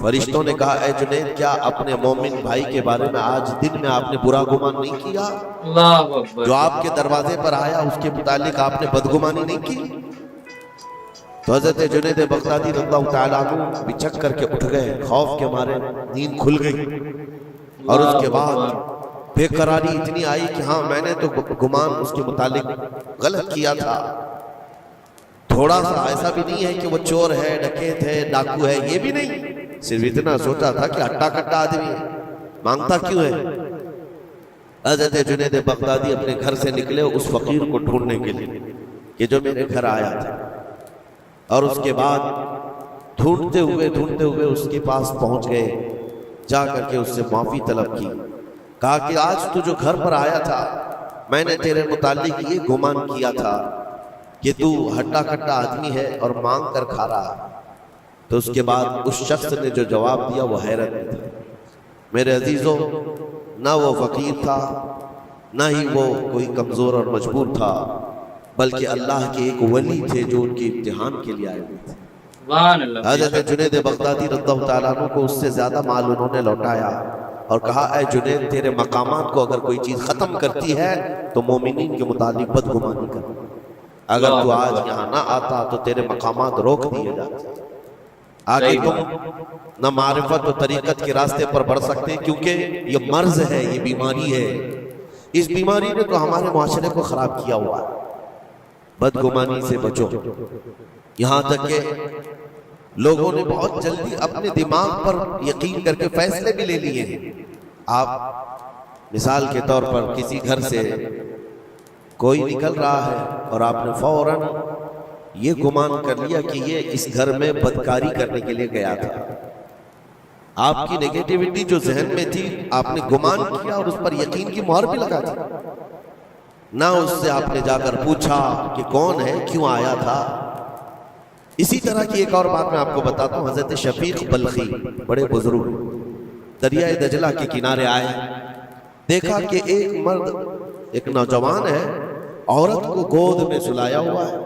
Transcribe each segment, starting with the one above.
فرشتوں نے کہا اے جنید کیا اپنے مومن بھائی کے بارے میں آج دن میں آپ نے برا گمان نہیں کیا؟ اللہ اکبر. جو آپ کے دروازے پر آیا اس کے متعلق آپ نے بدگمانی نہیں کی؟ تو حضرت جنید بغدادی رضی اللہ تعالیٰ عنہ بچک کر کے اٹھ گئے، خوف کے مارے نیند کھل گئی، اور اس کے بعد بے قراری اتنی آئی کہ ہاں میں نے تو گمان اس کے متعلق غلط کیا تھا، تھوڑا سا ایسا بھی نہیں ہے کہ وہ چور ہے، ڈکیت ہے، ڈاکو ہے، یہ بھی نہیں، صرف اتنا سوچا تھا کہ ہٹا کٹا آدمی ہے، مانگتا کیوں ہے؟ حضرت جنید بغدادی اپنے گھر سے نکلے اس فقیر کو ڈھونڈنے کے لیے کہ جو میرے گھر آیا تھا، اور اس کے بعد ڈھونڈتے ہوئے اس کے پاس پہنچ گئے، جا کر کے اس سے معافی طلب کی، کہا کہ آج تو جو گھر پر آیا تھا میں نے تیرے متعلق یہ گمان کیا تھا کہ تو ہٹا کٹا آدمی ہے اور مانگ کر کھا رہا ہے۔ تو اس کے بعد اس شخص نے جو جواب دیا وہ حیرت میں تھا۔ میرے عزیزوں، نہ وہ فقیر تھا، نہ ہی وہ کوئی کمزور اور مجبور تھا، بلکہ اللہ کے ایک ولی تھے جو ان کے امتحان کے لیے آئے ہوئے تھے۔ سبحان اللہ۔ حضرت جنید بغدادی رضی اللہ تعالیٰ عنہ کو اس سے زیادہ مال انہوں نے لوٹایا اور کہا اے جنید تیرے مقامات کو اگر کوئی چیز ختم کرتی ہے تو مومنین کے متعلق بدگمانی کر، اگر تو آج یہاں نہ آتا تو تیرے مقامات روک دیے جاتے، آگے تم نہ معرفت و طریقت کے راستے پر بڑھ سکتے، کیونکہ یہ مرض ہے، یہ بیماری ہے، اس بیماری نے تو ہمارے معاشرے کو خراب کیا ہوا ہے۔ بدگمانی سے بچو، یہاں تک کہ لوگوں نے بہت جلدی اپنے دماغ پر یقین کر کے فیصلے بھی لے لیے ہیں۔ آپ مثال کے طور پر کسی گھر سے کوئی نکل رہا ہے اور آپ نے فوراً یہ گمان کر لیا کہ یہ اس گھر میں بدکاری کرنے کے لیے گیا تھا۔ آپ کی نیگیٹیوٹی جو ذہن میں تھی آپ نے گمان کیا اور اس پر یقین کی مہر بھی لگا دی، نہ اس سے آپ نے جا کر پوچھا کہ کون ہے، کیوں آیا تھا۔ اسی طرح کی ایک اور بات میں آپ کو بتاتا ہوں، حضرت شفیق بلخی بڑے بزرگ دریائے دجلہ کے کنارے آئے، دیکھا کہ ایک مرد، ایک نوجوان ہے، عورت کو گود میں سلایا ہوا ہے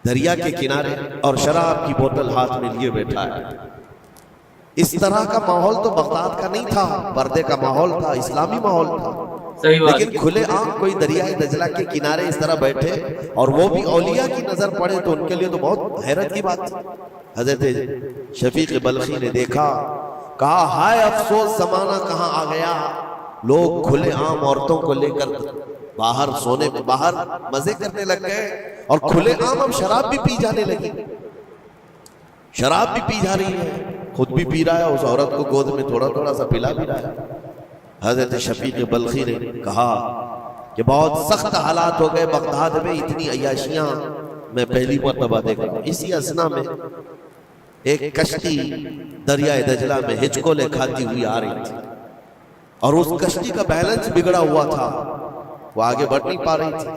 دریا کے کنارے اور شراب کی بوتل ہاتھ میں لیے بیٹھا ہے۔ اس طرح کا ماحول تو بغداد کا نہیں تھا، پردے کا ماحول تھا، اسلامی ماحول تھا، لیکن کھلے عام کوئی دریائے دجلہ کے کنارے اس طرح بیٹھے اور وہ بھی اولیاء کی نظر پڑے تو ان کے لیے تو بہت حیرت کی بات تھی۔ حضرت شفیق بلخی نے دیکھا، کہا ہائے افسوس زمانہ کہاں آ گیا، لوگ کھلے عام عورتوں کو لے کر باہر سونے میں باہر مزے کرنے لگ گئے اور کھلے عام اب شراب بھی پی جانے لگی، شراب بھی پی جا رہی ہے، خود بھی پی رہا ہے، اس عورت کو گود میں تھوڑا تھوڑا سا پلا بھی رہا ہے۔ حضرت شفیق بلخی نے کہا کہ بہت سخت حالات ہو گئے بغداد میں، اتنی عیاشیاں میں پہلی مرتبہ دیکھ رہا ہوں۔ اسی اثنا میں ایک کشتی دریائے دجلہ میں ہچکولے کھاتی ہوئی آ رہی تھی اور اس کشتی کا بیلنس بگڑا ہوا تھا، وہ آگے بڑھ نہیں پا رہی تھی،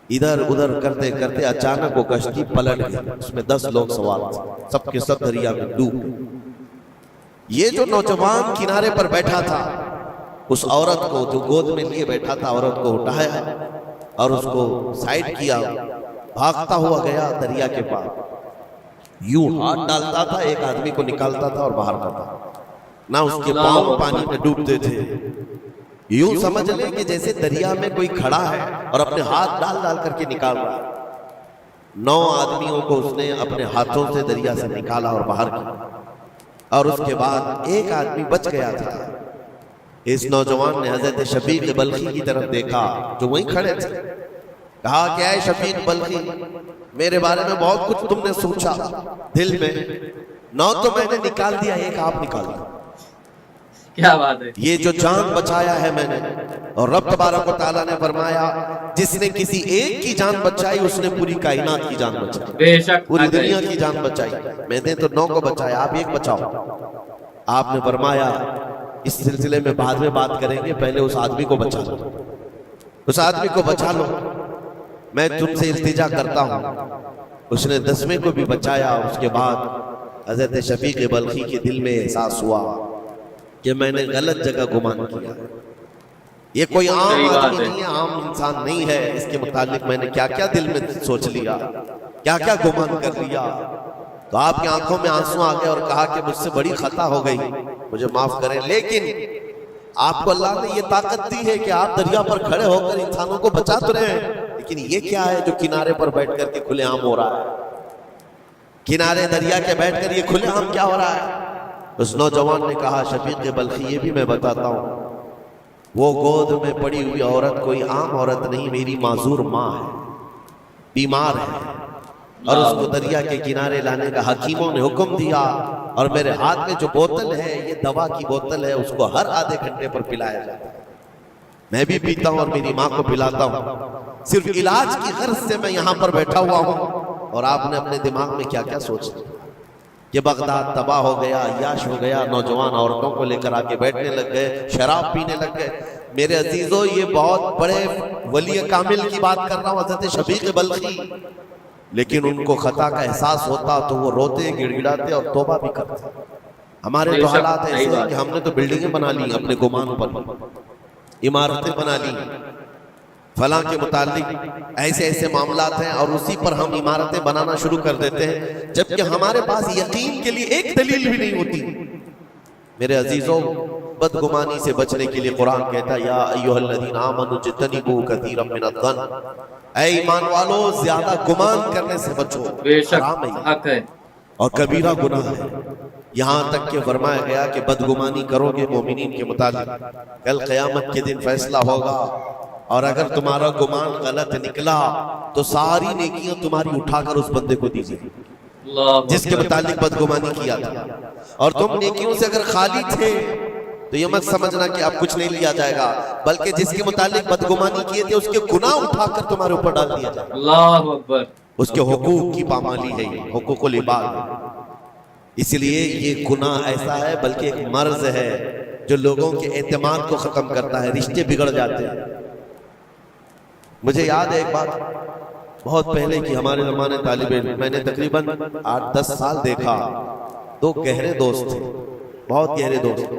ادھر ادھر کرتے کرتے اچانک وہ کشتی پلٹ گئی، اس میں 10 لوگ سوار تھے، سب کے سب دریا میں ڈوب گئے۔ یہ جو نوجوان کنارے پر بیٹھا تھا اس عورت کو جو گود میں لیے بیٹھا تھا، عورت کو اٹھایا اور اس کو سائڈ کیا، بھاگتا ہوا گیا دریا کے پاس، یوں ہاتھ ڈالتا تھا ایک آدمی کو نکالتا تھا اور باہر کرتا، نہ اس کے پاؤں پانی میں ڈوبتے تھے، یوں سمجھ لیں کہ جیسے دریا میں کوئی کھڑا ہے اور اپنے ہاتھ ڈال ڈال کر کے نکال رہا ہے۔ 9 آدمیوں کو اس نے اپنے ہاتھوں سے دریا سے نکالا اور باہر کیا، اور اس کے بعد ایک آدمی بچ گیا تھا۔ اس نوجوان نے حضرت شفیق بلخی کی طرف دیکھا جو وہیں کھڑے تھے، کہا کہ اے شفیق بلخی، میرے بارے میں بہت کچھ تم نے سوچا دل میں، 9 تو میں نے نکال دیا، ایک آپ نکال دیا، کیا بات ہے، یہ جو جان بچایا ہے میں نے، اور رب تبارک و تعالیٰ نے فرمایا جس نے کسی ایک کی جان بچائی اس نے پوری کائنات کی جان بچائی، بے شک پوری دنیا کی جان بچائی، میں نے تو 9 کو بچایا، آپ ایک بچاؤ۔ آپ نے فرمایا اس سلسلے میں بعد میں بات کریں گے، پہلے اس آدمی کو بچا لو، اس آدمی کو بچا لو، میں تم سے التجا کرتا ہوں۔ اس نے 10ویں کو بھی بچایا۔ اس کے بعد حضرت شفیق بلخی کے دل میں احساس ہوا کہ میں نے غلط جگہ گمان کیا، یہ کوئی عام آدمی نہیں ہے، عام انسان نہیں ہے، اس کے متعلق میں نے کیا کیا دل میں سوچ لیا، کیا کیا گمان کر لیا۔ تو آپ کی آنکھوں میں آنسو آ گئے اور کہا کہ مجھ سے بڑی خطا ہو گئی، مجھے معاف کریں، لیکن آپ کو اللہ نے یہ طاقت دی ہے کہ آپ دریا پر کھڑے ہو کر انسانوں کو بچا تو رہے ہیں، لیکن یہ کیا ہے جو کنارے پر بیٹھ کر کے کھلے عام ہو رہا ہے؟ کنارے دریا کے بیٹھ کر یہ کھلے عام کیا ہو رہا ہے؟ اس نوجوان نے کہا شفیق بلخی یہ بھی میں بتاتا ہوں، وہ گود میں پڑی ہوئی عورت کوئی عام عورت نہیں، میری معذور ماں ہے، بیمار ہے، اور اس کو دریا کے کنارے لانے کا حکیموں نے حکم دیا، اور میرے ہاتھ میں جو بوتل ہے یہ دوا کی بوتل ہے، اس کو ہر آدھے گھنٹے پر پلایا جاتا ہے، میں بھی پیتا ہوں اور میری ماں کو پلاتا ہوں، صرف علاج کی غرض سے میں یہاں پر بیٹھا ہوا ہوں، اور آپ نے اپنے دماغ میں کیا کیا سوچ لیا کہ بغداد تباہ ہو گیا، عیاش ہو گیا، نوجوان عورتوں کو لے کر آگے بیٹھنے لگ گئے، شراب پینے لگ گئے۔ میرے عزیزو یہ بہت بڑے ولی کامل کی بات کر رہا ہوں، حضرت شفیق بلخی، لیکن ان کو خطا کا احساس ہوتا تو وہ روتے گڑ گڑاتے اور توبہ بھی کرتے۔ ہمارے تو حالات ایسے ہیں کہ ہم نے تو بلڈنگیں بنا لی اپنے گمان پر، عمارتیں بنا لی، فلاں کے متعلق ایسے ایسے معاملات ہیں، اور اسی پر ہم عمارتیں بنانا شروع کر دیتے ہیں، جبکہ ہمارے پاس یقین کے لیے ایک دلیل بھی نہیں ہوتی۔ میرے عزیزوں، بدگمانی سے بچنے کے لیے قرآن کہتا ہے یا ایھا الذین آمنوا اجتنبوا کثیرا من الظن، اے ایمان والو زیادہ گمان کرنے سے بچو، بے شک حرام حق ہے اور کبیرہ گناہ ہے۔ یہاں تک کہ فرمایا گیا کہ بدگمانی کرو گے مومنین کے متعلق، کل قیامت کے دن فیصلہ ہوگا، اور اگر تمہارا گمان غلط نکلا تو ساری نیکیاں تمہاری اٹھا کر اس بندے کو دیجیے جس کے متعلق بدگمانی کیا تھا، اور تم نیکیوں سے اگر خالی تھے تو یہ مت سمجھنا کہ اب کچھ نہیں لیا جائے گا، بلکہ جس کے متعلق بدگمانی کیے تھے اس کے گناہ اٹھا کر تمہارے اوپر ڈال دیا جائے گا۔ اللہ اکبر، اس کے حقوق کی پامالی ہے، یہ حقوق العباد ہے۔ اس لیے یہ گناہ ایسا ہے بلکہ ایک مرض ہے جو لوگوں کے اعتماد کو ختم کرتا ہے، رشتے بگڑ جاتے ہیں۔ مجھے یاد ہے ایک بات بہت پہلے کی، ہمارے زمانے طالب علم، میں نے تقریباً 8-10 سال دیکھا، دو گہرے دوست تھے، بہت گہرے دوست،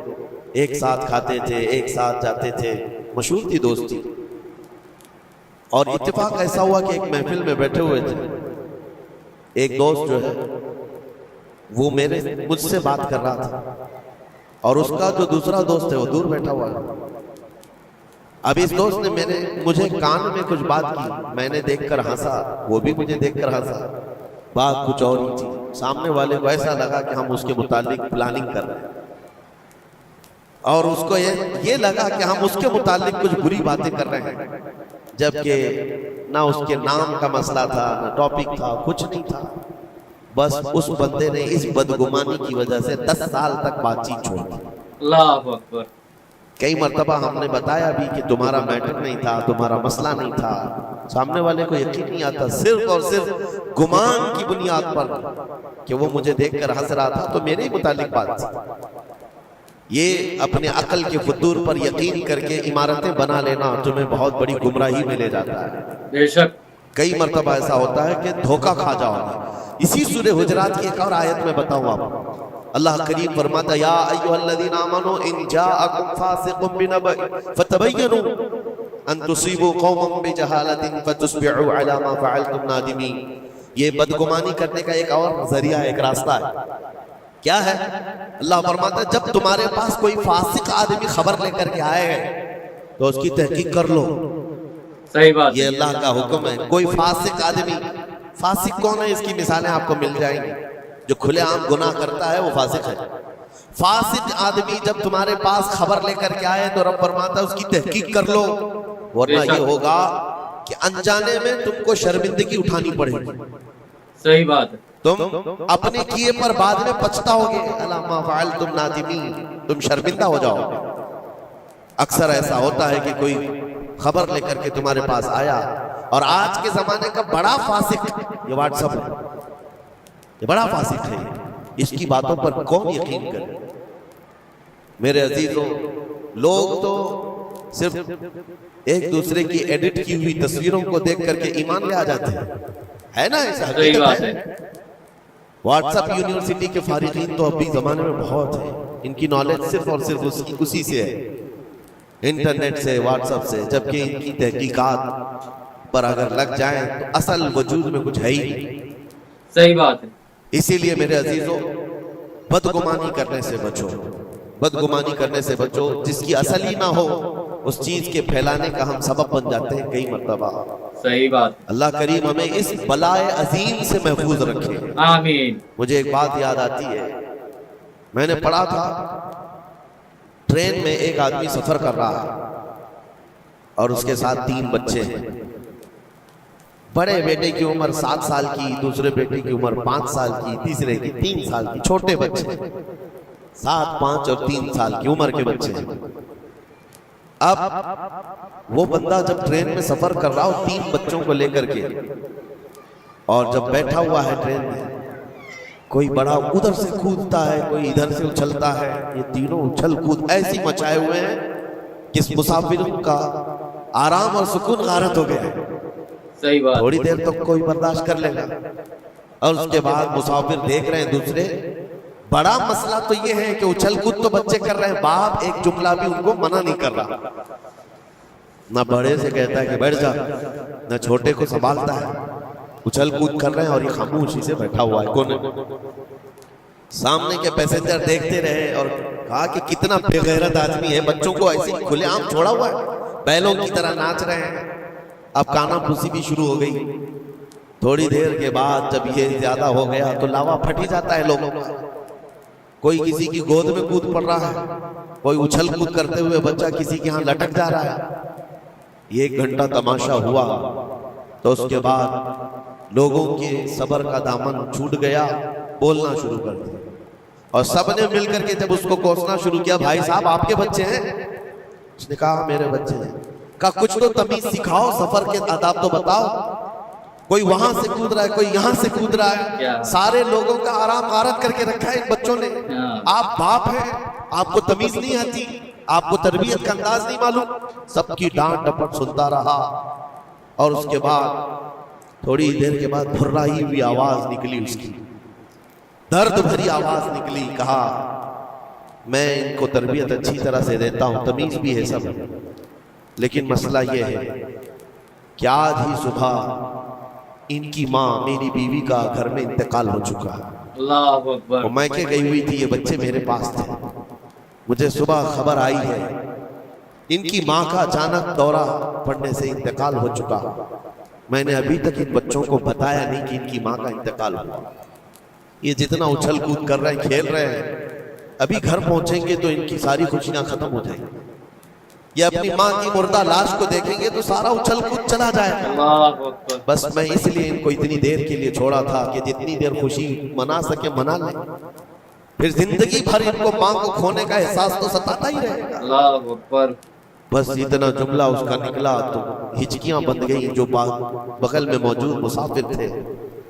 ایک ساتھ کھاتے تھے، ایک ساتھ جاتے تھے، مشہور تھی دوستی، اور اتفاق ایسا ہوا کہ ایک محفل میں بیٹھے ہوئے تھے، ایک دوست جو ہے وہ مجھ سے بات کر رہا تھا، اور اس کا جو دوسرا دوست ہے وہ دور بیٹھا ہوا ہے۔ اب اس دوست نے مجھے کان میں کچھ بات کی، میں نے دیکھ کر ہنسا، وہ بھی مجھے دیکھ کر ہنسا، بات کچھ اور ہی تھی، سامنے والے کو ایسا لگا کہ ہم اس کے متعلق پلاننگ کر رہے ہیں، اور اس کو یہ لگا کہ ہم اس کے متعلق کچھ بری باتیں کر رہے ہیں، جبکہ نہ اس کے نام کا مسئلہ تھا، نہ ٹاپک تھا، کچھ نہیں تھا، بس اس بندے نے اس بدگمانی کی وجہ سے 10 سال تک بات چیت چھوڑ دی۔ اللہ اکبر، کئی مرتبہ ہم نے بتایا بھی کہ تمہارا میٹر نہیں تھا، تمہارا مسئلہ نہیں تھا، سامنے والے کو یقین نہیں آتا، صرف اور صرف گمان کی بنیاد پر کہ وہ مجھے دیکھ کر ہنس رہا تھا تو میرے ہی متعلق بات تھی۔ یہ اپنے عقل کے فطور پر یقین کر کے عمارتیں بنا لینا تمہیں بہت بڑی گمراہی میں لے جاتا ہے۔ بے شک کئی مرتبہ ایسا ہوتا ہے کہ دھوکہ کھا جاؤ گے۔ اسی سورہ حجرات کی ایک اور آیت میں بتاؤں آپ کو، اللہ کریم فرماتا یا ایھا الذین آمنوا ان جاءکم فاسق بنبأ فتبینوا ان تصیبوا قوما بجہالۃ فتصبحوا علی ما فعلتم نادمین۔ یہ بدگمانی کرنے کا ایک اور ذریعہ ہے، ایک راستہ ہے۔ کیا ہے؟ اللہ فرماتا ہے جب تمہارے پاس کوئی فاسق آدمی خبر لے کر کے آئے تو اس کی تحقیق کر لو۔ صحیح بات، یہ اللہ کا حکم ہے۔ کوئی فاسق آدمی، فاسق کون ہے اس کی مثالیں آپ کو مل جائیں گی، جو کھلے عام گناہ کرتا ہے وہ فاسق ہے۔ فاسق آدمی جب تمہارے پاس خبر لے کر کے آئے تو رب فرماتا ہے اس کی تحقیق کر لو، ورنہ یہ ہوگا کہ انجانے میں تم کو شرمندگی اٹھانی پڑے گی۔ صحیح بات ہے، تم اپنے کیے پر بعد میں پچھتاؤ گے، الا ما فعلتم نادمین، تم شرمندہ ہو جاؤ گے۔ اکثر ایسا ہوتا ہے کہ کوئی خبر لے کر کے تمہارے پاس آیا، اور آج کے زمانے کا بڑا فاسق یہ واٹس ایپ ہے، یہ بڑا فاسق ہے، اس کی باتوں پر کون یقین کرے؟ میرے عزیزوں، لوگ تو صرف ایک دوسرے کی ایڈٹ کی ہوئی تصویروں کو دیکھ کر کے ایمان لے آ جاتے ہیں، ہے نا ایسا؟ صحیح بات ہے۔ واٹس ایپ یونیورسٹی کے فارغین تو ابھی زمانے میں بہت ہیں، ان کی نالج صرف اور صرف اسی سے ہے، انٹرنیٹ سے، واٹس ایپ سے، جبکہ ان کی تحقیقات پر اگر لگ جائیں تو اصل وجود میں کچھ ہے ہی نہیں۔ صحیح بات ہے، اسی لیے میرے عزیزوں بدگمانی کرنے سے بچو، بدگمانی کرنے سے بچو، جس کی اصل ہی نہ ہو اس چیز کے پھیلانے کا ہم سبب بن جاتے ہیں کئی مرتبہ۔ صحیح بات، اللہ کریم ہمیں اس بلائے عظیم سے محفوظ رکھے۔ آمین۔ مجھے ایک بات یاد آتی ہے، میں نے پڑھا تھا ٹرین میں ایک آدمی سفر کر رہا ہے اور اس کے ساتھ 3 بچے ہیں۔ بڑے بیٹے کی عمر 7 سال کی، دوسرے بیٹے کی عمر 5 سال کی، تیسرے کی 3 سال کی، چھوٹے بچے 7، 5 اور 3 سال کی عمر کے بچے ہیں۔ اب وہ بندہ جب ٹرین میں سفر کر رہا ہو 3 بچوں کو لے کر کے، اور جب بیٹھا ہوا ہے ٹرین میں، کوئی بڑا ادھر سے کودتا ہے، کوئی ادھر سے اچھلتا ہے، یہ تینوں اچھل کود ایسی مچائے ہوئے ہیں کہ اس مسافر کا آرام اور سکون غارت ہو گیا ہے۔ صحیح بات، تھوڑی دیر تک کوئی برداشت کر لے گا، اور اس کے بعد مسافر دیکھ رہے ہیں دوسرے۔ بڑا مسئلہ تو یہ ہے کہ اچھل کود تو بچے کر رہے ہیں، باپ ایک جملہ بھی ان کو منع نہیں کر رہا، نہ بڑے سے کہتا ہے کہ بیٹھ جا، نہ چھوٹے کو سنبھالتا ہے۔ اچھل کود کر رہے ہیں اور یہ خاموشی سے بیٹھا ہوا ہے کونے۔ سامنے کے پیسنجر دیکھتے رہے اور کہا کہ کتنا بے غیرت آدمی ہے، بچوں کو ایسے کھلے عام چھوڑا ہوا ہے، بیلوں کی طرح ناچ رہے ہیں۔ اب کانا پھوسی بھی شروع ہو گئی۔ تھوڑی دیر کے بعد جب یہ زیادہ ہو گیا تو لاوا پھٹ ہی جاتا ہے لوگوں کا۔ کوئی کسی کی گود میں کود پڑ رہا ہے، کوئی اچھل کود کرتے ہوئے بچہ کسی کے ہاں لٹک جا رہا ہے۔ یہ 1 گھنٹہ تماشا ہوا تو اس کے بعد لوگوں کے صبر کا دامن چھوٹ گیا، بولنا شروع کر دیا، اور سب نے مل کر کے جب اس کو کوسنا شروع کیا، بھائی صاحب آپ کے بچے ہیں؟ اس نے کہا میرے بچے ہیں۔ کہا کچھ تو تمیز سکھاؤ، سفر کے آداب تو بتاؤ۔ کوئی وہاں سے کود رہا ہے، کوئی یہاں سے کود رہا ہے، سارے لوگوں کا آرام غارت کر کے رکھا ہے ان بچوں نے۔ آپ باپ ہیں، آپ کو تمیز نہیں آتی، آپ کو تربیت کا انداز نہیں معلوم۔ سب کی ڈانٹ ڈپٹ سنتا رہا، اور اس کے بعد تھوڑی دیر کے بعد پھررائی ہوئی آواز نکلی، اس کی درد بھری آواز نکلی۔ کہا میں ان کو تربیت اچھی طرح سے دیتا ہوں، تمیز بھی ہے سب، لیکن مسئلہ یہ ہے کہ آج ہی صبح ان کی ماں میری بیوی کا گھر میں انتقال ہو چکا ہے۔ اللہ اکبر۔ وہ میکے گئی ہوئی تھی، یہ بچے میرے پاس تھے، مجھے صبح خبر آئی ہے ان کی ماں کا اچانک دورہ پڑنے سے انتقال ہو چکا۔ میں نے ابھی تک ان بچوں کو بتایا نہیں کہ ان کی ماں کا انتقال ہوا۔ یہ جتنا اچھل کود کر رہے ہیں، کھیل رہے ہیں، ابھی گھر پہنچیں گے تو ان کی ساری خوشیاں ختم ہو جائیں گی۔ یہ اپنی ماں کی مردہ لاش کو دیکھیں گے تو سارا اچھل کود چلا جائے گا۔ اللہ اکبر۔ بس میں اس لیے ان کو اتنی دیر کے لیے چھوڑا تھا کہ جتنی دیر خوشی منا سکے منا لیں، پھر زندگی بھر ان کو ماں کو کھونے کا احساس تو ستاتا ہی رہے گا۔ اللہ اکبر۔ بس اتنا جملہ اس کا نکلا تو ہچکیاں بند گئیں، جو بغل میں موجود مسافر تھے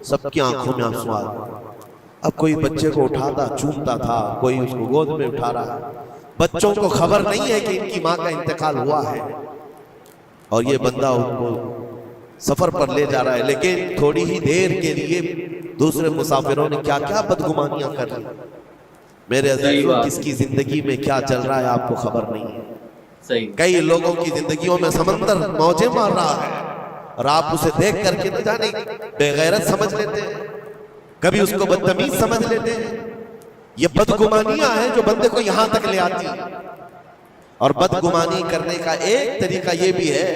سب کی آنکھوں میں آنسو آ گئے۔ اب کوئی بچے کو اٹھاتا چومتا تھا، کوئی اس کو گود میں اٹھا رہا ہے۔ بچوں کو خبر نہیں ہے کہ ان کی ماں کا انتقال ہوا ہے، اور یہ بندہ ان کو سفر پر لے جا رہا ہے، لیکن تھوڑی ہی دیر کے لیے دوسرے مسافروں نے کیا کیا بدگمانیاں کر لی۔ میرے عزیزوں، کس کی زندگی میں کیا چل رہا ہے آپ کو خبر نہیں ہے۔ صحیح۔ کئی لوگوں کی زندگیوں میں سمندر موجیں مار رہا ہے، اور آپ اسے دیکھ کر کے نہ جانے بے غیرت سمجھ لیتے ہیں، کبھی اس کو بدتمیز سمجھ لیتے ہیں۔ یہ بدگمانیاں ہیں جو بندے کو یہاں تک لے آتی ہیں۔ اور بدگمانی کرنے کا ایک طریقہ یہ بھی ہے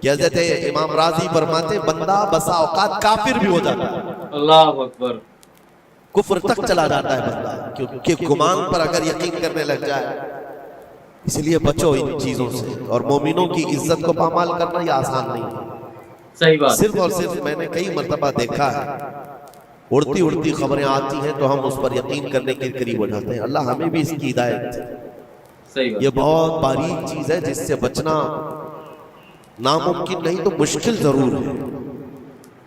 کہ حضرت امام راضی فرماتے بندہ بسا اوقات کافر بھی ہو جاتا ہے، اللہ اکبر۔ کفر تک چلا جاتا ہے بندہ، کیونکہ گمان پر اگر یقین کرنے لگ جائے۔ اس لیے بچو ان چیزوں سے، اور مومنوں کی عزت کو پامال کرنا یہ آسان نہیں ہے۔ صحیح بات۔ صرف اور صرف میں نے کئی مرتبہ دیکھا ہے، اڑتی اڑتی خبریں آتی ہیں تو ہم اس پر یقین کرنے کے قریب ہو جاتے ہیں۔ اللہ ہمیں بھی اس کی ہدایت دے۔ صحیح بات۔ یہ بہت باریک چیز ہے جس سے بچنا ناممکن نہیں تو مشکل ضرور ہے۔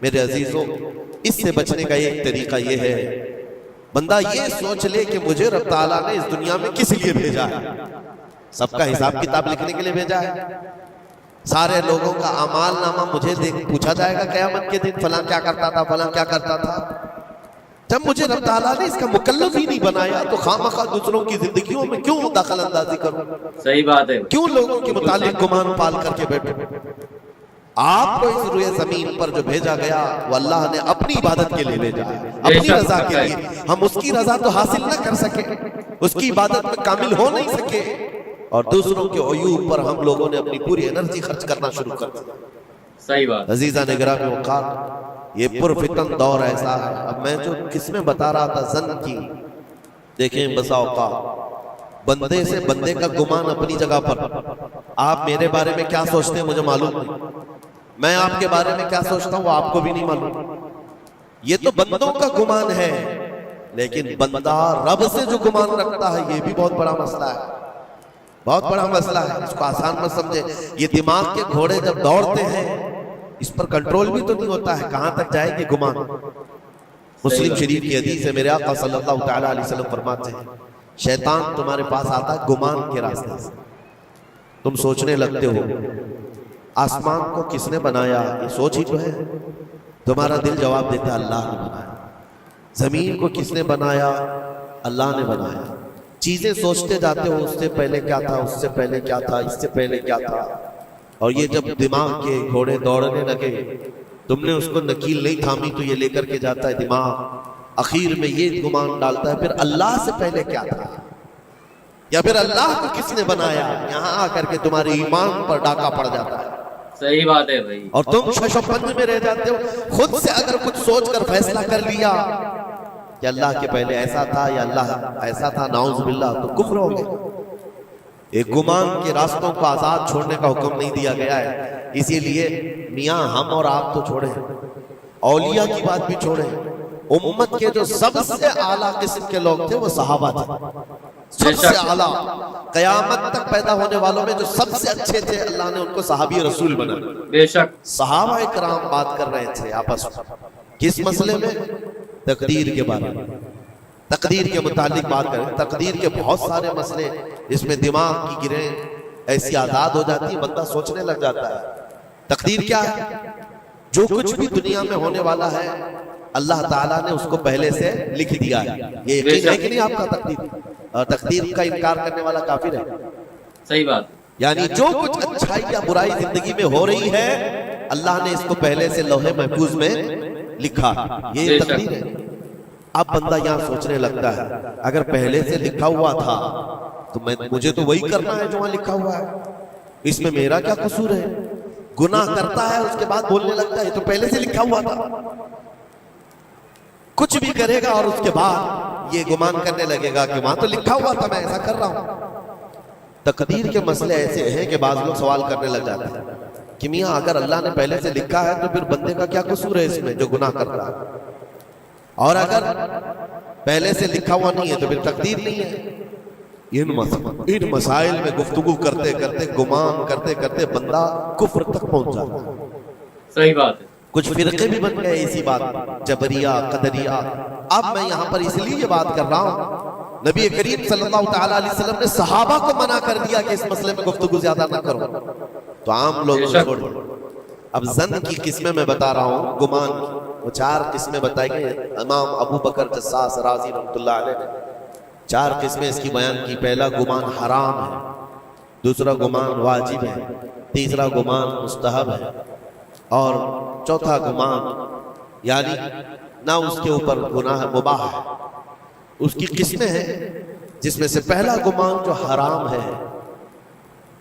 میرے عزیزوں، اس سے بچنے کا ایک طریقہ یہ ہے، بندہ یہ سوچ لے کہ مجھے رب تعالیٰ نے اس دنیا میں کس لیے بھیجا ہے۔ سب کا حساب کتاب لکھنے کے لیے بھیجا ہے۔ سارے لوگوں کا اعمال نامہ مجھے پوچھا جائے گا قیامت کے دن، فلاں کیا کرتا تھا، فلاں کیا کرتا تھا۔ جب مجھے رب تعالیٰ نے اس کا مکلف ہی نہیں بنایا تو خامخواہ دوسروں کی زندگیوں میں کیوں دخل اندازی کروں؟ صحیح بات ہے۔ کیوں لوگوں کے متعلق گمان پال کر کے بیٹھوں؟ آپ کو اس روئے زمین پر جو بھیجا گیا وہ اللہ نے اپنی عبادت کے لیے بھیجا ہے، اپنی رضا کے لیے۔ ہم اس کی رضا تو حاصل نہ کر سکے، اس کی عبادت میں کامل ہو نہیں سکے، اور دوسروں کے عیوب پر ہم لوگوں نے اپنی پوری انرجی خرچ کرنا شروع کر دیا۔ صحیح بات۔ عزیزہ نگرامی وقار، یہ پرفتن دور ایسا ہے۔ اب میں جو قسمیں بتا رہا تھا زن کی، دیکھیں بسا اوقات بندے سے بندے کا گمان اپنی جگہ پر، آپ میرے بارے میں کیا سوچتے ہیں مجھے معلوم نہیں، میں آپ کے بارے میں کیا سوچتا ہوں وہ آپ کو بھی نہیں معلوم۔ یہ تو بندوں کا گمان ہے، لیکن بندہ رب سے جو گمان رکھتا ہے یہ بھی بہت بڑا مسئلہ ہے، بہت بڑا مسئلہ ہے۔ اس کو آسان مت سمجھے۔ یہ دماغ کے گھوڑے جب دوڑتے ہیں اس پر کنٹرول بھی تو نہیں ہوتا ہے، کہاں تک جائے گی گمان۔ مسلم شریف کی حدیث ہے، میرے آقا صلی اللہ تعالیٰ علیہ وسلم فرماتے ہیں شیطان تمہارے پاس آتا ہے گمان کے راستے سے، تم سوچنے لگتے ہو آسمان کو کس نے بنایا، یہ سوچ ہی تو ہے، تمہارا دل جواب دیتا ہے اللہ نے بنایا۔ زمین کو کس نے بنایا، اللہ نے بنایا۔ چیزیں سوچتے جاتے ہو اس سے پہلے کیا تھا، اس سے پہلے کیا تھا، اس سے پہلے کیا تھا، اور یہ جب دماغ کے گھوڑے دوڑنے لگے تم نے اس کو نکیل نہیں تھامی تو یہ لے کر کے جاتا ہے دماغ، اخیر میں یہ گمان ڈالتا ہے پھر اللہ سے پہلے کیا تھا، یا پھر اللہ کو کس نے بنایا، یہاں آ کر کے تمہارے ایمان پر ڈاکہ پڑ جاتا ہے۔ صحیح بات ہے بھائی۔ اور تم شش و پنج میں رہ جاتے ہو، خود سے اگر کچھ سوچ کر فیصلہ کر لیا کہ اللہ کے پہلے ایسا تھا یا اللہ ایسا تھا، نعوذ باللہ، تو کفر ہو گئے۔ ایک گمان کے راستوں کو آزاد چھوڑنے کا حکم نہیں دیا گیا ہے، اسی لیے میاں ہم اور آپ تو چھوڑیں، اولیاء کی بات بھی چھوڑیں، امت کے جو سب سے اعلیٰ قسم کے لوگ تھے وہ صحابہ تھے، سب سے اعلیٰ، قیامت تک پیدا ہونے والوں میں جو سب سے اچھے تھے اللہ نے ان کو صحابی رسول بنا۔ بے شک صحابہ کرام بات کر رہے تھے آپس میں کس مسئلے میں، تقدیر کے بارے میں، تقدیر کے متعلق بات کریں۔ تقدیر کے بہت سارے مسئلے اس میں دماغ کی گرہیں ایسی آزاد ہو جاتی، بندہ سوچنے لگ جاتا ہے۔ تقدیر کیا ہے؟ جو کچھ بھی دنیا میں ہونے والا ہے اللہ تعالیٰ نے اس کو پہلے سے لکھ دیا ہے، یہ یقین ہے کہ نہیں آپ کا تقدیر؟ اور تقدیر کا انکار کرنے والا کافر ہے۔ صحیح بات۔ یعنی جو کچھ اچھائی یا برائی زندگی میں ہو رہی ہے اللہ نے اس کو پہلے سے لوح محفوظ میں لکھا، یہ تقدیر ہے۔ اب بندہ یہاں سوچنے لگتا ہے اگر پہلے سے لکھا ہوا تھا تو مجھے تو وہی کرنا ہے جو وہاں لکھا ہوا ہے، اس میں میرا کیا قصور ہے؟ گناہ کرتا ہے اس کے بعد بولنے لگتا ہے یہ تو پہلے سے لکھا ہوا تھا، کچھ بھی کرے گا اور اس کے بعد یہ گمان کرنے لگے گا کہ وہاں تو لکھا ہوا تھا میں ایسا کر رہا ہوں۔ تقدیر کے مسئلے ایسے ہیں کہ بعض لوگ سوال کرنے لگ جاتے ہیں کہ میاں اگر اللہ نے پہلے سے لکھا ہے تو پھر بندے کا کیا قصور ہے اس میں جو گناہ کر رہا ہے، اور اگر پہلے سے لکھا ہوا نہیں ہے تو پھر تقدیر نہیں ہے۔ ان مسائل میں گفتگو کرتے کرتے گمان کرتے کرتے بندہ کفر تک پہنچ جاتا ہے۔ صحیح بات ہے۔ کچھ فرقے بھی بن گئے اسی بات، جبریہ، قدریہ۔ اب میں یہاں پر اس لیے یہ بات کر رہا ہوں نبی کریم صلی اللہ تعالیٰ علیہ وسلم نے صحابہ کو منع کر دیا کہ اس مسئلے میں گفتگو زیادہ نہ کرو، تو عام لوگوں کو چھوڑ دو۔ اب زن کی قسمیں میں بتا رہا ہوں، گمان کی وہ 4 قسمیں بتائی گئی۔ امام ابو بکر جساس رازی رحمۃ اللہ علیہ نے 4 قسمیں اس کی بیان کی۔ پہلا گمان حرام ہے، دوسرا گمان واجب ہے، تیسرا گمان مستحب ہے، اور چوتھا گمان یعنی نہ اس کے اوپر گناہ مباح ہے۔ اس کی قسمیں ہیں جس میں سے پہلا گمان جو حرام ہے،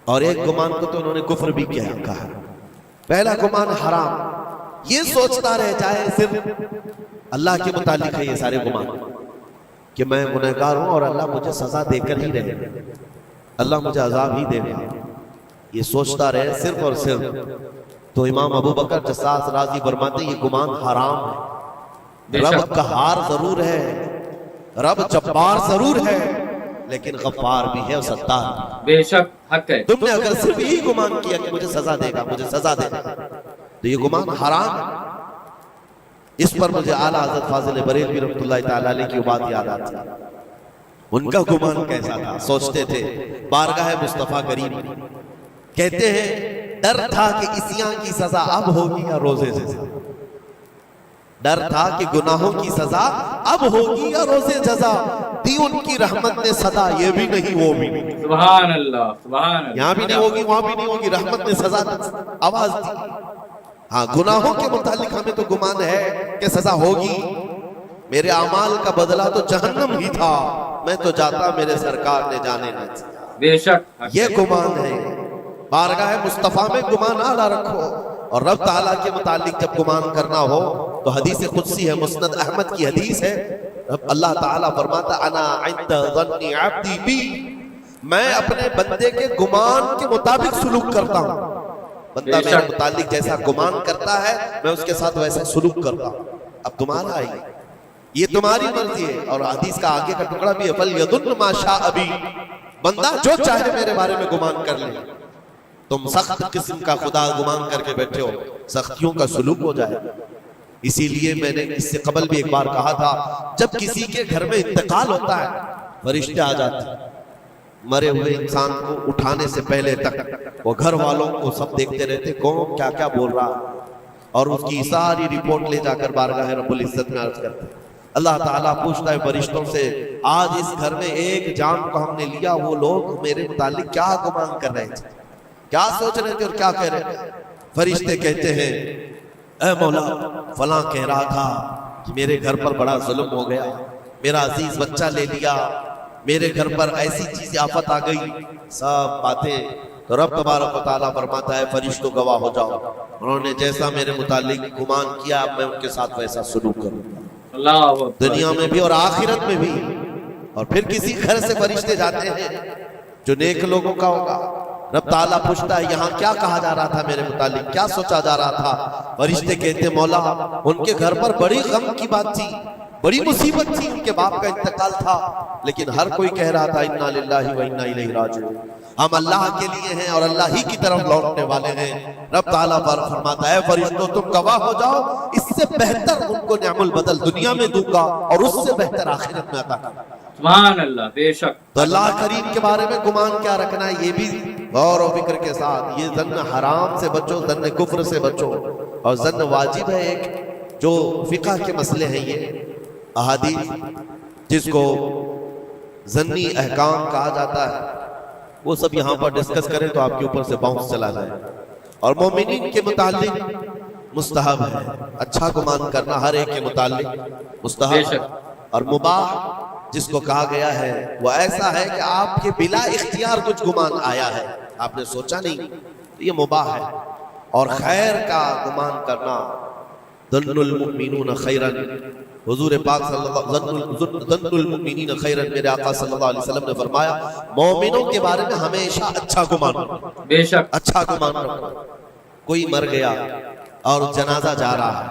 اور ایک گمان کو تو انہوں نے کفر بھی کہا۔ پہلا گمان حرام، یہ سوچتا رہ جائے صرف اللہ کے متعلق ہے یہ سارے گمان کہ میں گنہگار ہوں اور اللہ مجھے سزا دے کر ہی رہے، اللہ مجھے عذاب ہی دے گا، یہ سوچتا رہے صرف اور صرف، تو امام ابو بکر جساس رازی فرماتے ہیں یہ گمان حرام ہے۔ رب قہار ضرور ہے، رب جبار ضرور ہے، لیکن غفار بھی ہے اور ستار بھی۔ بے شک حق ہے۔ تم نے اگر صرف یہی گمان کیا کہ مجھے سزا دے گا، مجھے سزا دے گا، تو یہ گمان حرام ہے۔ اس پر مجھے اعلیٰ حضرت فاضل بریلوی رحمۃ اللہ تعالیٰ علیہ کی بات یاد آتی ہے۔ ان کا گمان کیسا تھا؟ سوچتے تھے بارگاہ مصطفیٰ کریم، کہتے ہیں ڈر تھا کہ عصیاں کی سزا اب ہوگی یا روزے سے، ڈر تھا کہ گناہوں کی سزا اب ہوگی یا روزے جزا، دی ان کی رحمت نے صدا، یہ بھی نہیں وہ بھی نہیں۔ سبحان اللہ، سبحان اللہ۔ یہاں بھی نہیں ہوگی وہاں بھی نہیں ہوگی، رحمت نے سزا آواز دی۔ ہاں گناہوں کے متعلق ہمیں تو گمان ہے کہ سزا ہوگی، میرے اعمال کا بدلہ تو جہنم ہی تھا، میں تو جاتا میرے سرکار نے جانے نہ دیا۔ بے شک یہ گمان ہے۔ بارگاہ مصطفیٰ میں گمان اعلیٰ رکھو، اور رب تعالیٰ کے متعلق جب گمان کرنا ہو تو حدیث قدسی ہے، مسند احمد کی حدیث ہے، اللہ تعالیٰ فرماتا انا عند ظن عبدی بی، میں اپنے بندے کے گمان کے مطابق سلوک کرتا ہوں۔ بندہ میرے متعلق جیسا گمان کرتا ہے میں اس کے ساتھ ویسا سلوک کرتا ہوں۔ اب تمہارا ہی یہ تمہاری مرضی ہے، اور حدیث کا آگے کا ٹکڑا بھی ہے فَلْيَظُنُّ مَا شَاءَ بِي، بندہ جو چاہے میرے بارے میں گمان کر لے۔ تم سخت قسم کا خدا گمان کر کے بیٹھے ہو، سختیوں کا سلوک ہو جائے۔ اسی لیے میں نے اس سے قبل بھی ایک بار کہا تھا، جب کسی کے گھر میں انتقال ہوتا ہے فرشتے آ جاتے ہیں، مرے ہوئے انسان کو اٹھانے سے پہلے تک وہ گھر والوں کو سب دیکھتے رہتے کون کیا کیا بول رہا، اور اس کی ساری رپورٹ لے جا کر بارگاہ رب العزت میں عرض کرتے ہیں۔ اللہ تعالیٰ پوچھتا ہے فرشتوں سے، آج اس گھر میں ایک جان کو ہم نے لیا، وہ لوگ میرے متعلق کیا گمان کر رہے تھے، کیا سوچ رہے تھے اور کیا کہہ رہے تھے؟ فرشتے کہتے ہیں اے مولا فلاں کہہ رہا تھا کہ میرے گھر پر بڑا ظلم ہو گیا، میرا عزیز بچہ لے لیا، میرے گھر پر ایسی چیز آفت آ گئی، سب باتیں۔ تو رب تبارک و تعالیٰ فرماتا ہے فرشتوں گواہ ہو جاؤ، انہوں نے جیسا میرے متعلق گمان کیا اب میں ان کے ساتھ ویسا سلوک کروں گا، اللہ دنیا میں بھی اور آخرت میں بھی۔ اور پھر کسی گھر سے فرشتے جاتے ہیں جو نیک لوگوں کا ہوگا، رب تعالیٰ پوچھتا ہے یہاں کیا کہا جا رہا تھا میرے متعلق، کیا سوچا جا رہا تھا؟ فرشتے کہتے مولا ان کے گھر پر بڑی غم کی بات تھی، بڑی مصیبت تھی، ان کے باپ کا انتقال تھا، لیکن ہر کوئی کہہ رہا تھا انا للہ و انا الیہ راجعون، ہم اللہ کے لیے ہیں اور اللہ ہی کی طرف لوٹنے والے ہیں۔ رب تعالیٰ فرماتا ہے فرشتوں تم گواہ ہو جاؤ، اس سے بہتر ان کو نعم البدل دنیا میں دوں گا اور اس سے بہتر آخرت میں عطا کروں گا۔ سبحان اللہ، بے شک۔ تو اللہ کریم کے بارے میں گمان کیا رکھنا ہے، یہ بھی غور و فکر کے ساتھ۔ یہ ظن حرام سے بچو، ظن کفر سے بچو، اور ظن واجب ہے ایک جو فقہ کے مسئلے ہیں، یہ احادیث جس کو ظنی احکام کہا جاتا ہے وہ سب یہاں پر ڈسکس کریں تو آپ کے اوپر سے باؤنس چلا جائے۔ اور مومنین کے متعلق مستحب ہے اچھا گمان کرنا، ہر ایک کے متعلق مستحب ہے، اور مباح جس کو کہا گیا ہے وہ ایسا ہے کہ آپ کے بلا اختیار کچھ گمان آیا ہے، آپ نے سوچا نہیں، تو یہ مباح ہے۔ اور خیر کا گمان کرنا، ظن المؤمنون خیرا، حضور پاک صلی اللہ ظن المؤمنین خیرا، میرے آقا صلی اللہ علیہ وسلم نے فرمایا مومنوں کے بارے میں ہمیشہ اچھا گمان رکھو، بے شک اچھا گمان رکھو۔ کوئی مر گیا اور جنازہ جا رہا ہے،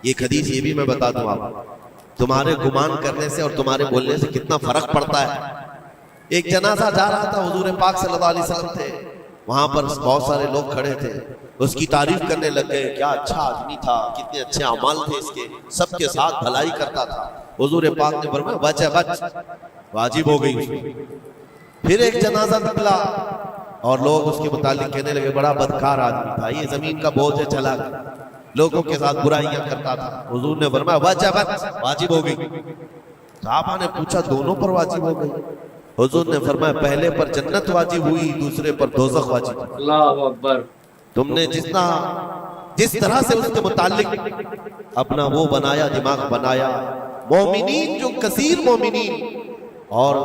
ایک حدیث یہ بھی میں بتا دوں آپ، تمہارے گمان کرنے سے اور تمہارے بولنے سے کتنا فرق پڑتا ہے۔ ایک جنازہ جا رہا تھا، حضور پاک صلی اللہ علیہ وسلم تھے، وہاں پر بہت سارے لوگ کھڑے تھے، اس کی تعریف کرنے لگ گئے، کیا اچھا آدمی تھا، کتنے اچھے اعمال تھے اس کے، سب کے ساتھ بھلائی کرتا تھا۔ حضور پاک نے فرمایا بچ ہے بچ، واجب ہو گئی اس پہ۔ پھر ایک جنازہ نکلا اور لوگ اس کے متعلق کہنے لگے بڑا بدکار آدمی تھا، یہ زمین کا بوجھ ہے چلا گیا، لوگوں کے ساتھ برائیاں کرتا تھا۔ حضور نے فرمایا بچ ہے بچ، واجب ہو گئی۔ صحابہ نے پوچھا دونوں پر واجب ہو گئی؟ حضور نے فرمایا پہلے پر جنت واجب ہوئی، دوسرے پر دوزخ واجب ہوئی۔ اللہ اکبر۔ تم نے جس طرح سے اس کے متعلق اپنا وہ بنایا، دماغ بنایا، مومنین جو کثیر مومنین اور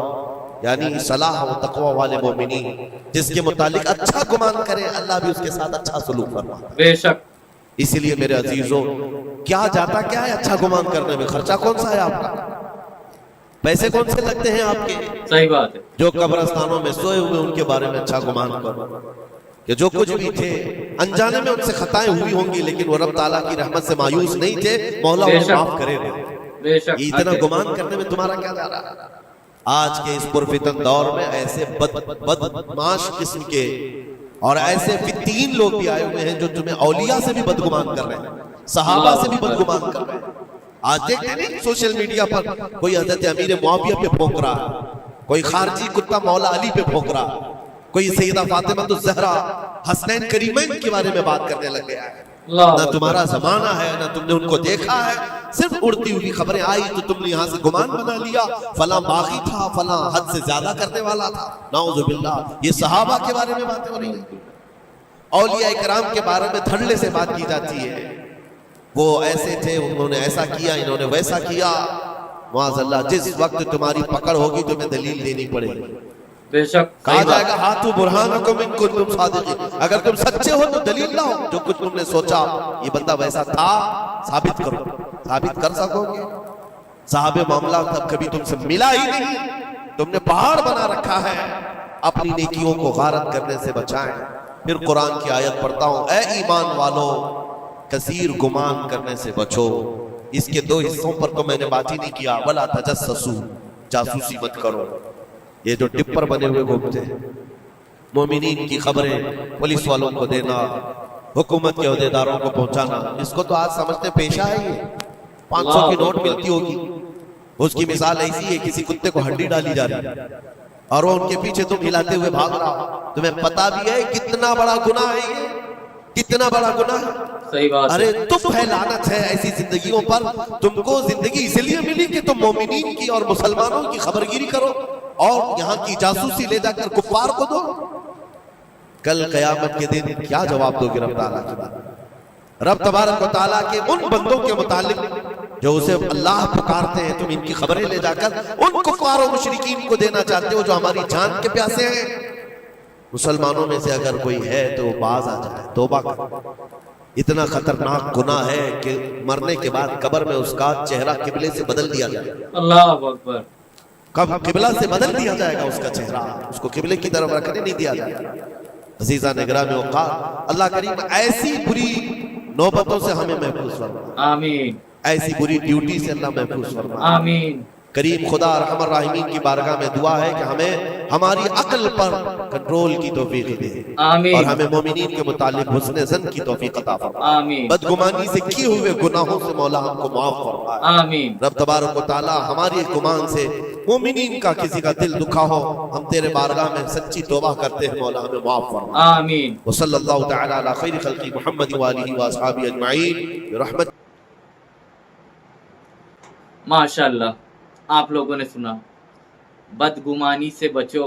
یعنی صلاح و تقوی والے مومنین جس کے متعلق اچھا گمان کرے، اللہ بھی اس کے ساتھ اچھا سلوک فرماتا ہے۔ بے شک۔ اسی لیے میرے عزیزوں کیا جاتا کیا ہے اچھا گمان کرنے میں، خرچہ کون سا ہے آپ کا، پیسے کون سے لگتے ہیں آپ کے؟ صحیح بات ہے۔ جو قبرستانوں میں سوئے ہوئے ان کے بارے میں اچھا گمان کرو کہ جو کچھ بھی تھے انجانے میں ان سے خطائیں ہوئی ہوں گی، لیکن وہ رب تعالیٰ کی رحمت سے مایوس نہیں تھے، مولا انہیں معاف کرے گا۔ بے شک۔ یہ اتنا گمان کرنے میں تمہارا کیا جا رہا ہے؟ آج کے اس پرفتن دور میں ایسے بدمعاش قسم کے اور ایسے فتین لوگ بھی آئے ہوئے ہیں جو تمہیں اولیاء سے بھی بدگمان کر رہے ہیں، صحابہ سے بھی بدگمان کر رہے ہیں۔ آج دیکھتے نہیں سوشل میڈیا پر کوئی حضرت امیر معاویہ پہ بھونک رہا، کوئی خارجی کتا مولا علی پہ بھونک رہا، کوئی سیدہ فاطمہ الزہرا حسنین کریمین کے بارے میں بات کرنے لگ گیا ہے۔ نہ تمہارا زمانہ ہے، نہ تم نے ان کو دیکھا ہے، صرف اڑتی ہوئی خبریں آئی تو تم نے یہاں سے گمان بنا لیا، فلاں باغی تھا، فلاں حد سے زیادہ کرنے والا تھا، نعوذ باللہ۔ یہ صحابہ کے بارے میں باتیں ہو رہی ہیں۔ اولیاء کرام کے بارے میں دھڑلے سے بات کی جاتی ہے، وہ ایسے تھے، انہوں نے ایسا کیا، انہوں نے ویسا کیا۔ معاذ اللہ، جس وقت تمہاری پکڑ ہوگی تمہیں دلیل دینی پڑے گی، بے شک کہا جائے گا ہاتھو برہانکم ان کنتم صادقین، اگر تم سچے ہو تو دلیل لاؤ، جو کچھ تم نے سوچا یہ بندہ ویسا تھا ثابت کرو، ثابت کر سکو گے؟ صاحب معاملہ تب کبھی تم سے ملا ہی نہیں، تم نے پہاڑ بنا رکھا ہے، اپنی نیکیوں کو غارت کرنے سے بچائیں۔ پھر قرآن کی آیت پڑھتا ہوں، اے ایمان والو کثیر گمان کرنے سے بچو۔ اس کے دو حصوں پر تو میں نے بات ہی نہیں کیا، ولا تجسسو، جاسوسی مت کرو۔ یہ جو ٹپر بنے ہوئے گھومتے ہیں، مومنین کی خبریں پولیس والوں کو دینا، حکومت کے عہدیداروں کو پہنچانا، اس کو تو آج سمجھتے پیشہ ہے۔ یہ 500 کی نوٹ ملتی ہوگی، اس کی مثال ایسی ہے کسی کتے کو ہڈی ڈالی جا رہی ہے اور وہ ان کے پیچھے تم ہلاتے ہوئے بھاگ رہا، تمہیں پتا بھی ہے کتنا بڑا گناہ ہے، یہ کتنا بڑا گناہ ہے۔ صحیح بات ہے۔ ارے تم ہے، لعنت ہے ایسی زندگیوں پر۔ تم کو زندگی اس لیے ملی کہ تم مومنین کی اور مسلمانوں کی خبرگیری کرو اور یہاں کی جاسوسی لے جا کر کفار کو دو۔ کل قیامت کے دن کیا جواب دو گے رب تعالیٰ کے بعد؟ رب تبارک و تعالیٰ کے ان بندوں کے متعلق جو اسے اللہ پکارتے ہیں، تم ان کی خبریں لے جا کر ان کفار و مشرکین کو دینا چاہتے ہو جو ہماری جان کے پیاسے ہیں۔ مسلمانوں میں سے اگر کوئی ہے تو وہ باز آ جائے، توبہ کر۔ اتنا خطرناک گناہ ہے کہ مرنے کے بعد قبر میں اس کا چہرہ قبلے سے بدل دیا جائے۔ اللہ اکبر۔ کب قبلہ سے بدل دیا جائے گا اس کا چہرہ، اس کو قبلے کی طرف رکھنے نہیں دیا جائے گا۔ عزیزان گرامی اوقات، اللہ کریم ایسی بری نوبتوں سے ہمیں محفوظ فرما، آمین ایسی بری ڈیوٹی سے اللہ محفوظ فرما۔ آمین۔ کریم خدا ارحم الراحمین کی بارگاہ میں دعا ہے کہ ہمیں ہماری عقل پر کنٹرول کی توفیق دے آمین اور ہمیں مومنین کے متعلق حسن ظن کی توفیق عطا فرما۔ آمین بدگمانی سے کیے ہوئے گناہوں سے مولا ہم کو معاف فرما۔ آمین۔ رب تبارک و تعالی ہماری گمان سے مومنین کا کسی کا دل دکھا ہو، ہم تیرے بارگاہ میں سچی توبہ کرتے ہیں، مولا ہمیں معاف فرما۔ آمین۔ وصلی اللہ تعالی علی خیر خلق محمد وآلہ وآصحابہ اجمعین برحمت۔ ماشاءاللہ، آپ لوگوں نے سنا، بدگمانی سے بچو،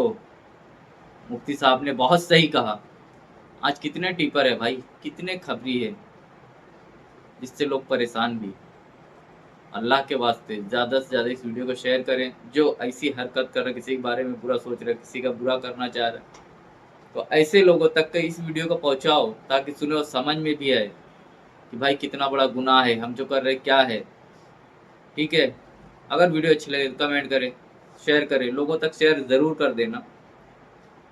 مفتی صاحب نے بہت صحیح کہا۔ آج کتنے ٹیپر ہے بھائی، کتنے خبری ہے جس سے لوگ پریشان بھی۔ اللہ کے واسطے زیادہ سے زیادہ اس ویڈیو کو شیئر کریں۔ جو ایسی حرکت کر رہے، کسی کے بارے میں برا سوچ رہے، کسی کا برا کرنا چاہ رہے، تو ایسے لوگوں تک کہ اس ویڈیو کو پہنچاؤ تاکہ سنے اور سمجھ میں بھی آئے کہ بھائی کتنا بڑا گناہ ہے، ہم جو کر رہے کیا ہے۔ ٹھیک ہے، اگر ویڈیو اچھی لگے تو کمنٹ کریں، شیئر کریں، لوگوں تک شیئر ضرور کر دینا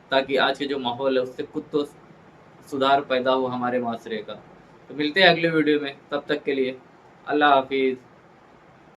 تاکہ آج کے جو ماحول ہے اس سے خود تو سدھار پیدا ہو ہمارے معاشرے کا۔ تو ملتے ہیں اگلے ویڈیو میں، تب تک کے لیے اللہ حافظ۔